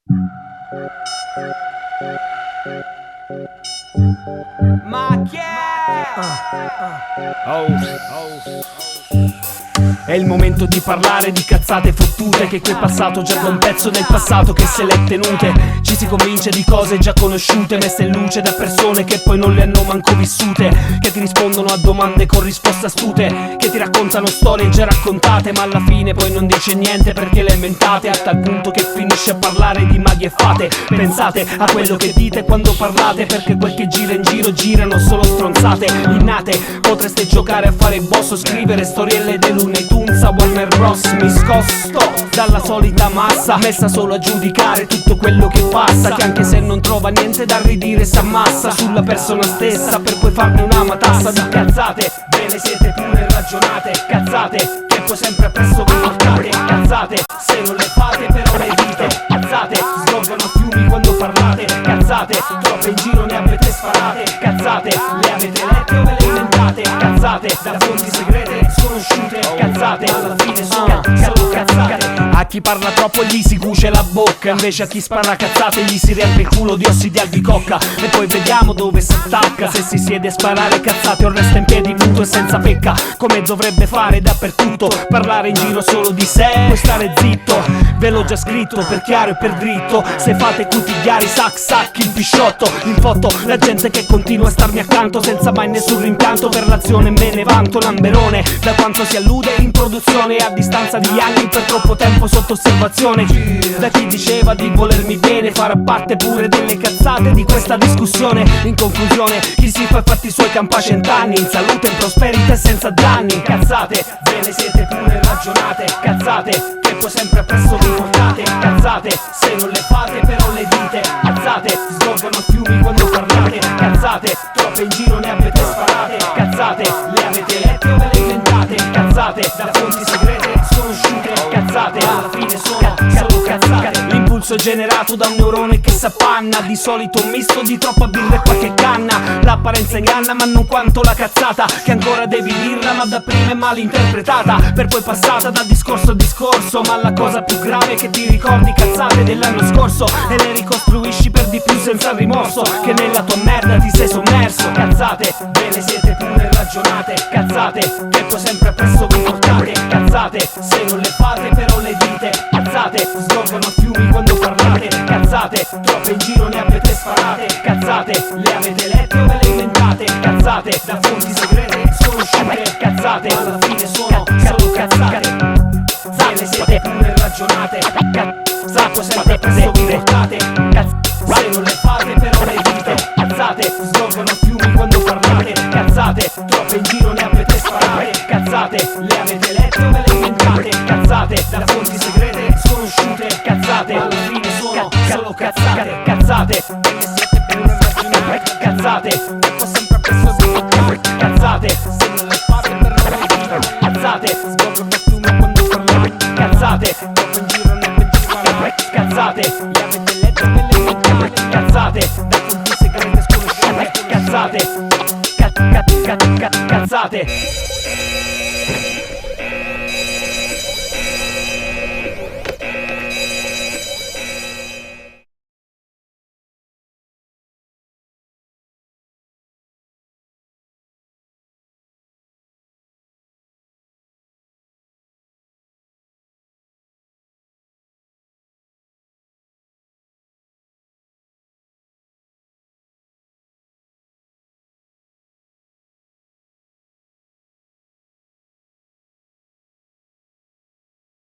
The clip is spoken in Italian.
Ma che è il momento di parlare di cazzate fottute, che quel passato già da un pezzo del passato che se l'è tenute. Ci si convince di cose già conosciute, messe in luce da persone che poi non le hanno manco vissute, che ti rispondono a domande con risposte astute, che ti raccontano storie già raccontate, ma alla fine poi non dice niente perché le inventate, a tal punto che finisce a parlare di maghi e fate. Pensate a quello che dite quando parlate, perché quel che gira in giro girano solo stronzate innate. Potreste giocare a fare il boss o scrivere storielle dei Looney Tunes a Warner Bros. Mi scosto dalla solita massa, messa solo a giudicare tutto quello che passa, che anche se non trova niente da ridire s'ammassa sulla persona stessa per poi farne una matassa di cazzate. Ve ne siete pure ragionate, cazzate, che poi sempre appresso vi portate, cazzate, se non le fate però le dite, cazzate, sgorgano fiumi quando parlate, cazzate, troppe in giro ne avete sparate, cazzate, le avete lette o ve le inventate, cazzate, da fonti segrete sconosciute, cazzate, alla fine sono solo cazzate. A chi parla troppo gli si cuce la bocca, invece a chi spara cazzate gli si riempie il culo di ossi di albicocca. E poi vediamo dove si attacca, se si siede a sparare cazzate o resta in piedi muto e senza pecca, come dovrebbe fare dappertutto, parlare in giro solo di sé, poi stare zitto. Ve l'ho già scritto per chiaro e per dritto, se fate cutigliari sac il pisciotto, in foto la gente che continua a starmi accanto senza mai nessun rimpianto per l'azione, me ne vanto lamberone da quanto si allude in produzione, a distanza di anni per troppo tempo sotto osservazione, da chi diceva di volermi bene, farà parte pure delle cazzate di questa discussione. In conclusione, chi si fa i fatti suoi campa cent'anni, in salute, in prosperità e senza danni, cazzate, ve ne siete pure ragionate, cazzate, che poi sempre appresso vi portate, cazzate, se non le fate però le dite, cazzate, sgorgano fiumi quando parlate, cazzate, troppe in giro ne avete sparate, cazzate, le avete lette o ve le inventate, cazzate, da fonti segrete sconosciute, cazzate, alla fine sono solo cazzate. L'impulso è generato da un neurone che s'appanna, di solito un misto di troppa birra e qualche canna, l'apparenza inganna ma non quanto la cazzata, che ancora devi dirla ma da prima è mal interpretata, per poi passata da discorso a discorso, ma la cosa più grave è che ti ricordi cazzate dell'anno scorso e le ricostruisci per di più senza rimorso, che nella tua merda ti sei sommerso, cazzate, ve ne siete pure ragionate, cazzate, che poi sempre appresso vi portate, cazzate, se non le fate però le dite, cazzate, sgorgano fiumi quando parlate, cazzate, troppe in giro ne avete sparate, cazzate, le avete lette o ve le inventate, cazzate, da fonti segrete sconosciute, cazzate, alla fine sono solo cazzate. Ve ne siete pure ragionate, cazzate, sempre presto vi portate, se non le fate però le dite, cazzate, sgorgano fiumi quando parlate, cazzate, troppe in giro ne avete sparate, cazzate, le avete lette o ve le inventate, cazzate, da fonti segrete sconosciute, cazzate, alla fine sono solo cazzate, cazzate, ve ne siete pure ragionate, cazzate, e poi sempre presto vi portate, cazzate, se non le fate però le dite, cazzate, sgorgano fiumi quando parlate, cazzate, troppe in giro ne avete sparate, cazzate, le avete lette o ve le inventate, cazzate, da fonti segrete sconosciute, cazzate, cazzate.